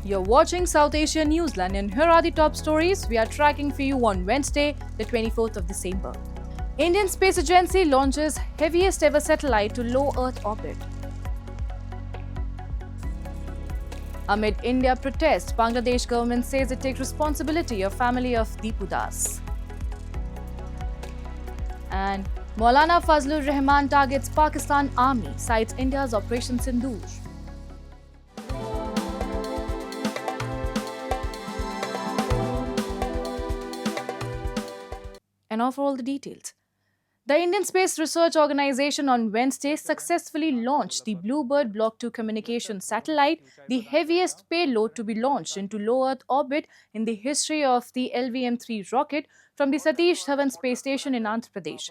You're watching South Asia Newsline, and here are the top stories we are tracking for you on Wednesday, the 24th of December. Indian Space Agency launches heaviest ever satellite to low Earth orbit. Amid India protest, Bangladesh government says it takes responsibility of family of Deepu Das. And Maulana Fazlur Rahman targets Pakistan Army, cites India's Operation Sindoor. And now for all the details. The Indian Space Research Organisation on Wednesday successfully launched the Bluebird Block 2 communication satellite, the heaviest payload to be launched into low Earth orbit in the history of the LVM-3 rocket from the Satish Dhawan Space Station in Andhra Pradesh.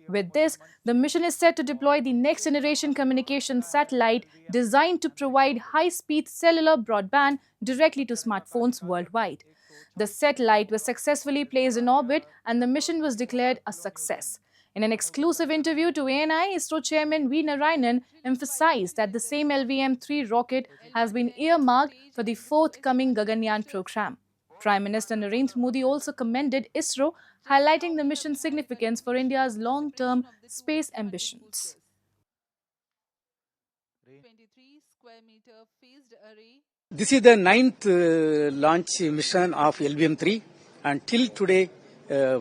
With this, the mission is set to deploy the next-generation communication satellite designed to provide high-speed cellular broadband directly to smartphones worldwide. The satellite was successfully placed in orbit and the mission was declared a success. In an exclusive interview to ANI, ISRO Chairman V. Narayanan emphasized that the same LVM-3 rocket has been earmarked for the forthcoming Gaganyaan program. Prime Minister Narendra Modi also commended ISRO, highlighting the mission's significance for India's long-term space ambitions. 23 square meter phased array. This is the ninth launch mission of LVM-3, and till today,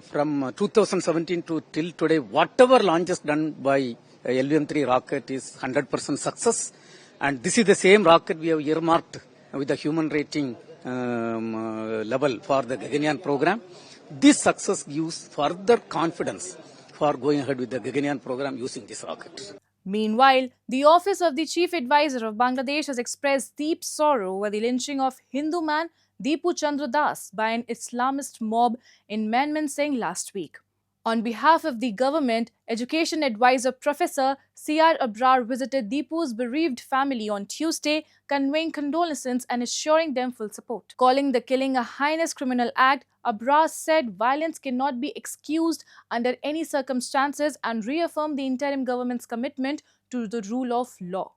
from 2017 to till today, whatever launches done by LVM-3 rocket is 100% success. And this is the same rocket we have earmarked with the human rating level for the Gaganyaan program. This success gives further confidence for going ahead with the Gaganyaan program using this rocket. Meanwhile, the Office of the Chief Advisor of Bangladesh has expressed deep sorrow over the lynching of Hindu man Deepu Chandra Das by an Islamist mob in Manman Singh last week. On behalf of the government, Education Advisor Professor C.R. Abrar visited Deepu's bereaved family on Tuesday, conveying condolences and assuring them full support. Calling the killing a heinous criminal act, Abrar said violence cannot be excused under any circumstances and reaffirmed the interim government's commitment to the rule of law.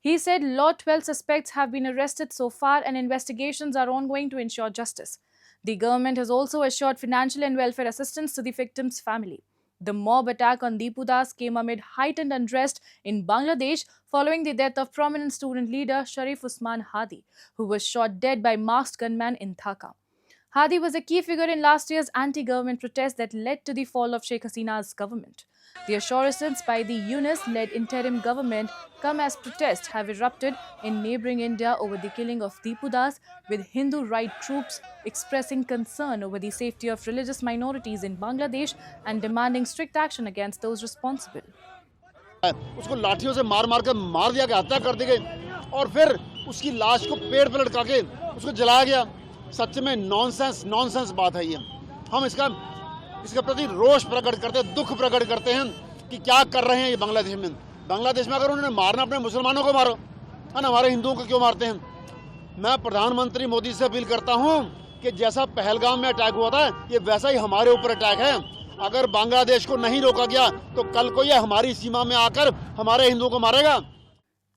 He said 12 suspects have been arrested so far and investigations are ongoing to ensure justice. The government has also assured financial and welfare assistance to the victim's family. The mob attack on Deepu Das came amid heightened unrest in Bangladesh following the death of prominent student leader Sharif Usman Hadi, who was shot dead by masked gunmen in Dhaka. Hadi was a key figure in last year's anti-government protests that led to the fall of Sheikh Hasina's government. The assurances by the Yunus-led interim government come as protests have erupted in neighbouring India over the killing of Deepu Das, with Hindu right troops expressing concern over the safety of religious minorities in Bangladesh and demanding strict action against those responsible. उसको लाठियों से मार कर मार दिया, हत्या कर दी गई और फिर उसकी लाश को पेड़ पर लटका के उसको जलाया गया। सच में नॉनसेंस बात है ये। हम इसके प्रति रोष प्रकट करते हैं, दुख प्रकट करते हैं कि क्या कर रहे हैं ये बांग्लादेश में। बांग्लादेश में अगर उन्होंने मारना अपने मुसलमानों को मारो, है ना, हमारे हिंदुओं को क्यों मारते हैं? मैं प्रधानमंत्री मोदी से अपील करता हूं कि जैसा पहलगाम में अटैक हुआ था, ये वैसा ही हमारे ऊपर अटैक है। अगर बांग्लादेश को नहीं रोका गया तो कल को ये हमारी सीमा में आकर हमारे हिंदुओं को मारेगा।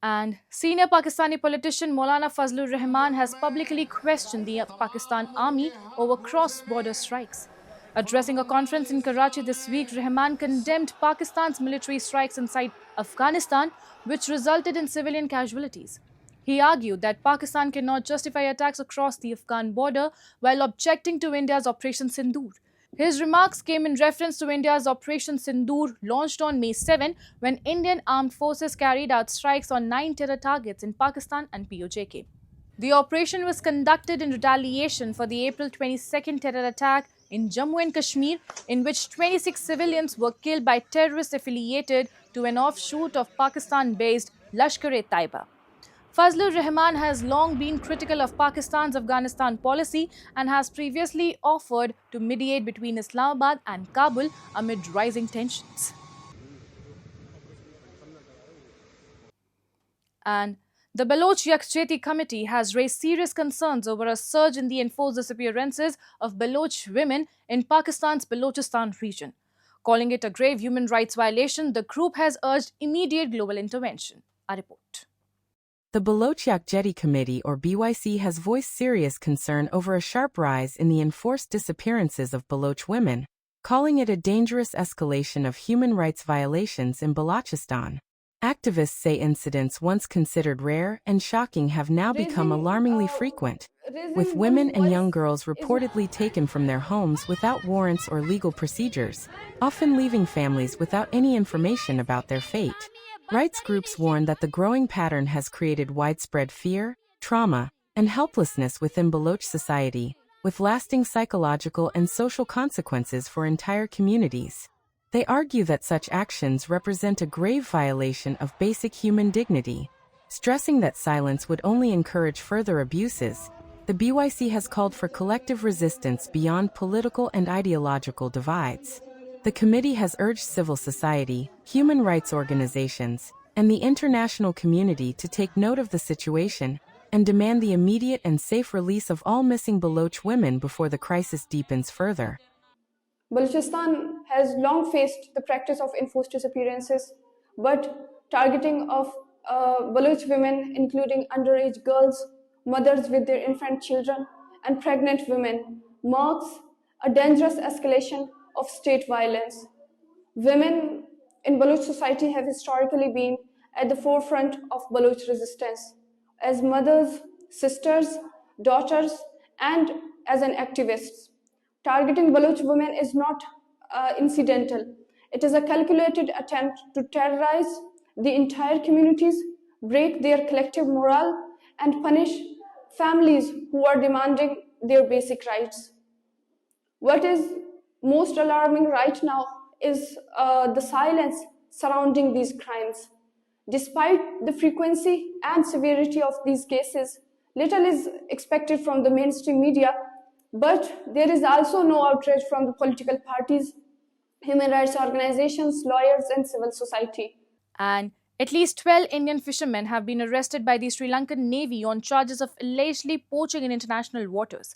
And senior Pakistani politician Maulana Fazlur Rahman has publicly questioned the Pakistan Army over cross-border strikes. Addressing a conference in Karachi this week, Rahman condemned Pakistan's military strikes inside Afghanistan, which resulted in civilian casualties. He argued that Pakistan cannot justify attacks across the Afghan border while objecting to India's Operation Sindoor. His remarks came in reference to India's Operation Sindoor, launched on May 7, when Indian armed forces carried out strikes on 9 terror targets in Pakistan and POJK. The operation was conducted in retaliation for the April 22 terror attack in Jammu and Kashmir, in which 26 civilians were killed by terrorists affiliated to an offshoot of Pakistan-based Lashkar-e-Taiba. Fazlur Rahman has long been critical of Pakistan's Afghanistan policy and has previously offered to mediate between Islamabad and Kabul amid rising tensions. And the Baloch Yakjehti Committee has raised serious concerns over a surge in the enforced disappearances of Baloch women in Pakistan's Balochistan region. Calling it a grave human rights violation, the group has urged immediate global intervention. A report. The Baloch Yakjeti Committee or BYC has voiced serious concern over a sharp rise in the enforced disappearances of Baloch women, calling it a dangerous escalation of human rights violations in Balochistan. Activists say incidents once considered rare and shocking have now become alarmingly frequent, with women and young girls reportedly taken from their homes without warrants or legal procedures, often leaving families without any information about their fate. Rights groups warn that the growing pattern has created widespread fear, trauma, and helplessness within Baloch society, with lasting psychological and social consequences for entire communities. They argue that such actions represent a grave violation of basic human dignity, stressing that silence would only encourage further abuses. The BYC has called for collective resistance beyond political and ideological divides. The committee has urged civil society, human rights organizations, and the international community to take note of the situation and demand the immediate and safe release of all missing Baloch women before the crisis deepens further. Balochistan has long faced the practice of enforced disappearances, but targeting of Baloch women, including underage girls, mothers with their infant children, and pregnant women, marks a dangerous escalation of state violence. Women in Baloch society have historically been at the forefront of Baloch resistance, as mothers, sisters, daughters, and as an activist. Targeting Baloch women is not incidental. It is a calculated attempt to terrorize the entire communities, break their collective morale, and punish families who are demanding their basic rights. What is most alarming right now is the silence surrounding these crimes. Despite the frequency and severity of these cases, little is expected from the mainstream media, but there is also no outrage from the political parties, human rights organizations, lawyers, and civil society. And at least 12 Indian fishermen have been arrested by the Sri Lankan Navy on charges of allegedly poaching in international waters.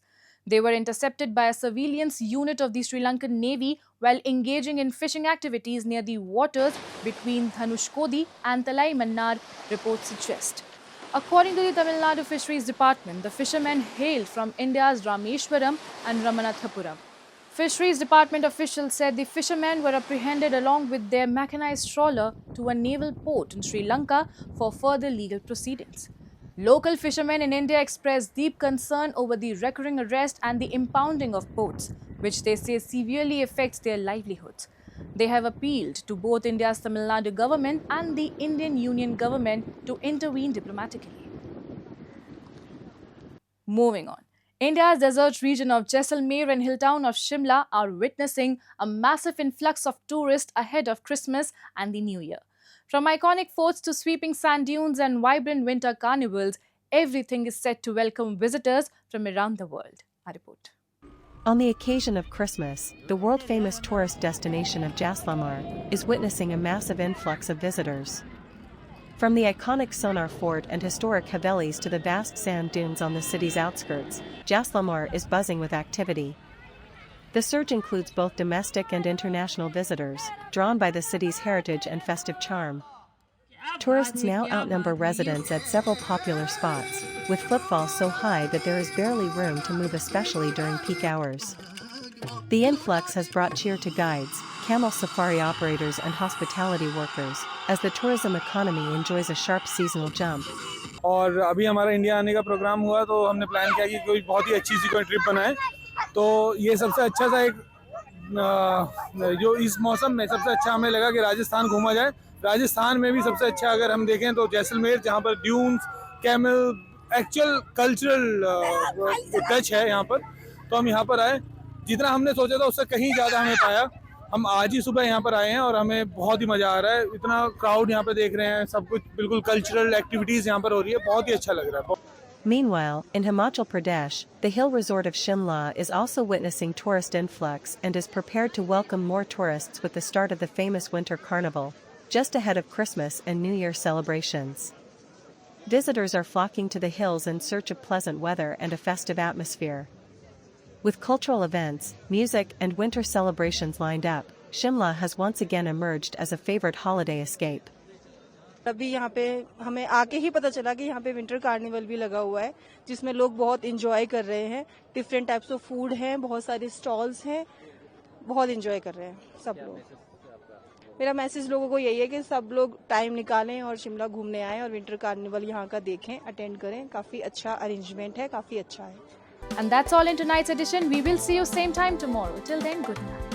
They were intercepted by a surveillance unit of the Sri Lankan Navy while engaging in fishing activities near the waters between Dhanushkodi and Talai Mannar, reports suggest. According to the Tamil Nadu Fisheries Department, the fishermen hailed from India's Rameshwaram and Ramanathapuram. Fisheries Department officials said the fishermen were apprehended along with their mechanized trawler to a naval port in Sri Lanka for further legal proceedings. Local fishermen in India expressed deep concern over the recurring arrest and the impounding of boats, which they say severely affects their livelihoods. They have appealed to both India's Tamil Nadu government and the Indian Union government to intervene diplomatically. Moving on. India's desert region of Jaisalmer and hill town of Shimla are witnessing a massive influx of tourists ahead of Christmas and the New Year. From iconic forts to sweeping sand dunes and vibrant winter carnivals, everything is set to welcome visitors from around the world. A report. On the occasion of Christmas, the world-famous tourist destination of Jaisalmer is witnessing a massive influx of visitors. From the iconic Sonar Fort and historic Havelis to the vast sand dunes on the city's outskirts, Jaisalmer is buzzing with activity. The surge includes both domestic and international visitors, drawn by the city's heritage and festive charm. Tourists now outnumber residents at several popular spots, with footfall so high that there is barely room to move, especially during peak hours. The influx has brought cheer to guides, camel safari operators and hospitality workers, as the tourism economy enjoys a sharp seasonal jump. और अभी हमारा India आने का programme हुआ तो हमने plan किया कि कोई बहुत ही अच्छी सी कोई ट्रिप बनाए, तो ये सबसे अच्छा सा एक जो इस मौसम में सबसे अच्छा हमें लगा कि राजस्थान घूमा जाए. राजस्थान में भी सबसे अच्छा अगर हम देखें तो जैसलमेर, जहाँ पर dunes, camel, actual cultural touch है यहाँ पर, तो हम यहाँ पर आए. जितना हमने सोचा था उससे कहीं ज़्यादा हमें पाया. हम आज ही सुबह यहाँ पर आए हैं और हमें बहुत ही मज़ा आ रहा है. इतना क्राउड यहाँ पे देख रहे हैं, सब कुछ बिल्कुल कल्चरल एक्टिविटीज़ यहाँ पर हो रही है, बहुत ही अच्छा लग रहा है. Meanwhile, in Himachal Pradesh, the hill resort of Shimla is also witnessing tourist influx and is prepared to welcome more tourists with the start of the famous winter carnival, just ahead of Christmas and New Year celebrations. Visitors are flocking to the hills in search of pleasant weather and a festive atmosphere. With cultural events, music, and winter celebrations lined up, Shimla has once again emerged as a favorite holiday escape. अभी यहाँ पे हमें आके ही पता चला कि यहाँ पे विंटर कार्निवल भी लगा हुआ है, जिसमें लोग बहुत इंजॉय कर रहे हैं। डिफरेंट टाइप्स ऑफ फूड हैं, बहुत सारे स्टॉल्स हैं, बहुत इंजॉय कर रहे हैं सब लोग। मेरा मैसेज लोगों को यही है कि सब लोग टाइम निकालें और शिमला घूमने आएं और विंटर कार्निवल यहाँ का देखें, अटेंड करें। काफ़ी अच्छा अरेंजमेंट है, काफ़ी अच्छा है। And that's all in tonight's edition. We will see you same time tomorrow. Till then, good night.